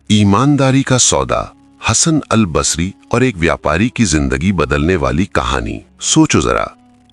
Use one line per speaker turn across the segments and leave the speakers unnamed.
ईमानदारी का सौदा, हसन अल बसरी और एक व्यापारी की जिंदगी बदलने वाली कहानी। सोचो जरा,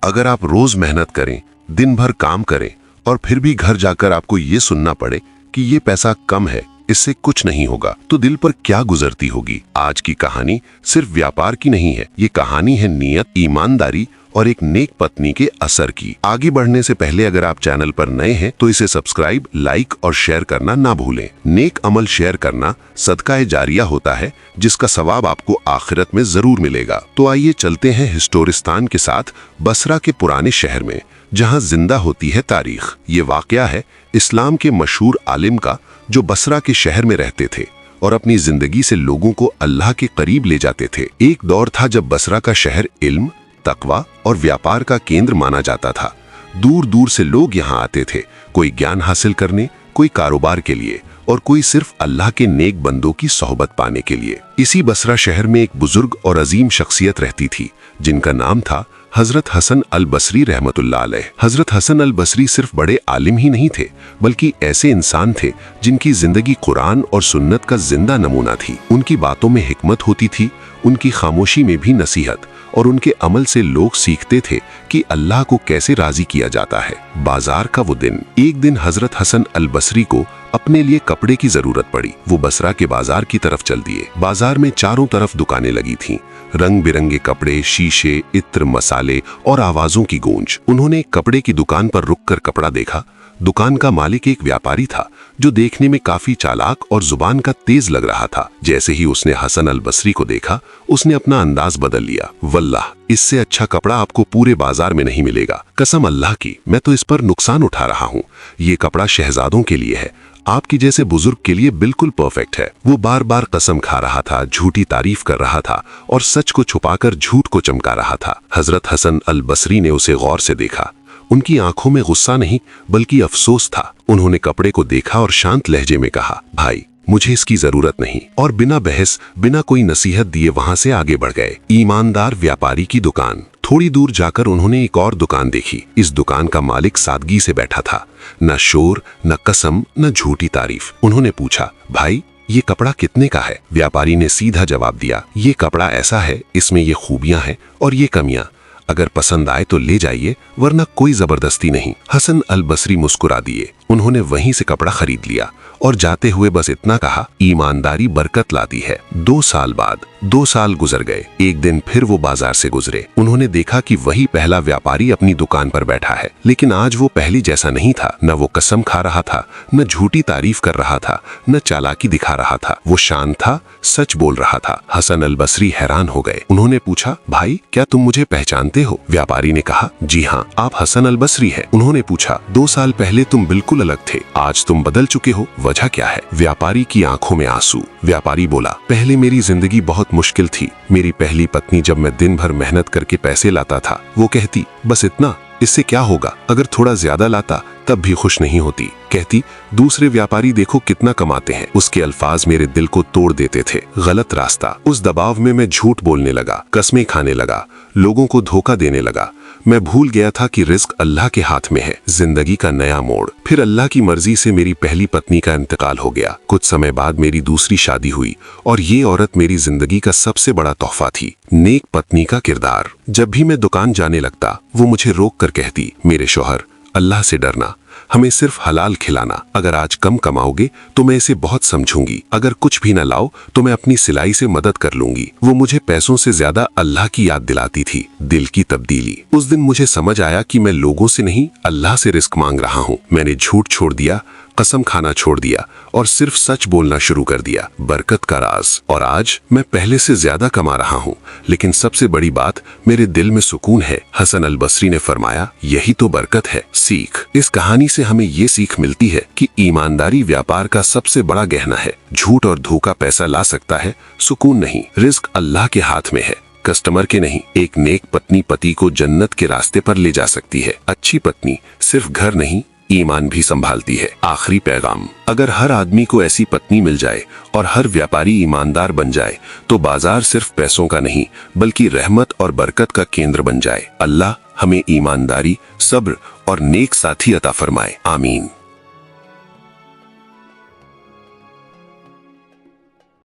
अगर आप रोज मेहनत करें, दिन भर काम करें और फिर भी घर जाकर आपको ये सुनना पड़े कि ये पैसा कम है, इससे कुछ नहीं होगा, तो दिल पर क्या गुजरती होगी। आज की कहानी सिर्फ व्यापार की नहीं है, ये कहानी है नियत, ईमानदारी और एक नेक पत्नी के असर की। आगे बढ़ने से पहले अगर आप चैनल पर नए हैं तो इसे सब्सक्राइब, लाइक और शेयर करना ना भूलें। नेक अमल शेयर करना सदका जारिया होता है, जिसका सवाब आपको आखिरत में जरूर मिलेगा। तो आइए चलते हैं हिस्टोरिस्तान के साथ बसरा के पुराने शहर में, जहां जिंदा होती है तारीख। ये वाकया है इस्लाम के मशहूर आलिम का, जो बसरा के शहर में रहते थे और अपनी जिंदगी से लोगों को अल्लाह के करीब ले जाते थे। एक दौर था जब बसरा का शहर इल्म, तकवा और व्यापार का केंद्र माना जाता था। दूर दूर से लोग यहाँ आते थे, कोई ज्ञान हासिल करने, कोई कारोबार के लिए और कोई सिर्फ अल्लाह के नेक बंदों की सोहबत पाने के लिए। इसी बसरा शहर में एक बुजुर्ग और अजीम शख्सियत रहती थी, जिनका नाम था हजरत हसन अल बसरी रहमतुल्लाह अलैह। हजरत हसन अल बसरी सिर्फ बड़े आलिम ही नहीं थे, बल्कि ऐसे इंसान थे जिनकी जिंदगी कुरान और सुन्नत का जिंदा नमूना थी। उनकी बातों में हिकमत होती थी, उनकी खामोशी में भी नसीहत, और उनके अमल से लोग सीखते थे कि अल्लाह को कैसे राजी किया जाता है। बाजार का वो दिन। एक दिन हजरत हसन अल बसरी को अपने लिए कपड़े की जरूरत पड़ी। वो बसरा के बाजार की तरफ चल दिए। बाजार में चारों तरफ दुकानें लगी थीं, रंग बिरंगे कपड़े, शीशे, इत्र, मसाले और आवाजों की गूंज। उन्होंने एक कपड़े की दुकान पर रुककर कपड़ा देखा। दुकान का मालिक एक व्यापारी था, जो देखने में काफी चालाक और जुबान का तेज लग रहा था। जैसे ही उसने हसन अल बसरी को देखा, उसने अपना अंदाज बदल लिया। वल्लाह, इससे अच्छा कपड़ा आपको पूरे बाजार में नहीं मिलेगा। कसम अल्लाह की, मैं तो इस पर नुकसान उठा रहा हूँ। ये कपड़ा शहजादों के लिए है, आपकी जैसे बुजुर्ग के लिए बिल्कुल परफेक्ट है। वो बार बार कसम खा रहा था, झूठी तारीफ कर रहा था और सच को छुपाकर झूठ को चमका रहा था। हजरत हसन अल बसरी ने उसे गौर से देखा। उनकी आंखों में गुस्सा नहीं, बल्कि अफसोस था। उन्होंने कपड़े को देखा और शांत लहजे में कहा, भाई, मुझे इसकी जरूरत नहीं। और बिना बहस, बिना कोई नसीहत दिए वहां से आगे बढ़ गए। ईमानदार व्यापारी की दुकान। थोड़ी दूर जाकर उन्होंने एक और दुकान देखी। इस दुकान का मालिक सादगी से बैठा था, न शोर, न कसम, न झूठी तारीफ। उन्होंने पूछा, भाई, ये कपड़ा कितने का है? व्यापारी ने सीधा जवाब दिया, ये कपड़ा ऐसा है, इसमें ये खूबियां हैं और ये कमियां। अगर पसंद आए तो ले जाइए, वरना कोई जबरदस्ती नहीं। हसन अल बसरी मुस्कुरा दिए। उन्होंने वहीं से कपड़ा खरीद लिया और जाते हुए बस इतना कहा, ईमानदारी बरकत लाती है। 2 साल बाद 2 साल गुजर गए। एक दिन फिर वो बाजार से गुजरे। उन्होंने देखा कि वही पहला व्यापारी अपनी दुकान पर बैठा है, लेकिन आज वो पहली जैसा नहीं था। न वो कसम खा रहा था, न झूठी तारीफ कर रहा था, न चालाकी दिखा रहा था। वो शांत था, सच बोल रहा था। हसन अल बसरी हैरान हो गए। उन्होंने पूछा, भाई, क्या तुम मुझे पहचानते हो? व्यापारी ने कहा, जी हाँ, आप हसन अल बसरी है। उन्होंने पूछा, 2 साल पहले तुम बिल्कुल अलग थे, आज तुम बदल चुके हो, वजह क्या है? व्यापारी की आंखों में आंसू। व्यापारी बोला, पहले मेरी जिंदगी बहुत मुश्किल थी। मेरी पहली पत्नी जब मैं दिन भर मेहनत करके पैसे लाता था, वो कहती, बस इतना, इससे क्या होगा? अगर थोड़ा ज्यादा लाता तब भी खुश नहीं होती। कहती, दूसरे व्यापारी देखो कितना कमाते हैं। उसके अल्फाज मेरे दिल को तोड़ देते थे। गलत रास्ता। उस दबाव में मैं झूठ बोलने लगा, कस्में खाने लगा, लोगों को धोखा देने लगा। मैं भूल गया था कि रिस्क अल्लाह के हाथ में है। जिंदगी का नया मोड़। फिर अल्लाह की मर्जी से मेरी पहली पत्नी का इंतकाल हो गया। कुछ समय बाद मेरी दूसरी शादी हुई और ये औरत मेरी जिंदगी का सबसे बड़ा तोहफा थी। नेक पत्नी का किरदार। जब भी मैं दुकान जाने लगता, वो मुझे रोक कर कहती, मेरे शौहर, अल्लाह से डरना, हमें सिर्फ हलाल खिलाना। अगर आज कम कमाओगे तो मैं इसे बहुत समझूंगी। अगर कुछ भी न लाओ तो मैं अपनी सिलाई से मदद कर लूंगी। वो मुझे पैसों से ज्यादा अल्लाह की याद दिलाती थी। दिल की तब्दीली। उस दिन मुझे समझ आया कि मैं लोगों से नहीं, अल्लाह से रिस्क मांग रहा हूँ। मैंने झूठ छोड़ दिया, कसम खाना छोड़ दिया और सिर्फ सच बोलना शुरू कर दिया। बरकत का राज। और आज मैं पहले से ज्यादा कमा रहा हूँ, लेकिन सबसे बड़ी बात, मेरे दिल में सुकून है। हसन अल बसरी ने फरमाया, यही तो बरकत है। सीख। इस कहानी से हमें ये सीख मिलती है कि ईमानदारी व्यापार का सबसे बड़ा गहना है। झूठ और धोखा पैसा ला सकता है, सुकून नहीं। रिस्क अल्लाह के हाथ में है, कस्टमर के नहीं। एक नेक पत्नी पति को जन्नत के रास्ते पर ले जा सकती है। अच्छी पत्नी सिर्फ घर नहीं, ईमान भी संभालती है। आखिरी पैगाम, अगर हर आदमी को ऐसी पत्नी मिल जाए और हर व्यापारी ईमानदार बन जाए तो बाजार सिर्फ पैसों का नहीं, बल्कि रहमत और बरकत का केंद्र बन जाए। अल्लाह हमें ईमानदारी, सब्र और नेक साथी अता फरमाए। आमीन।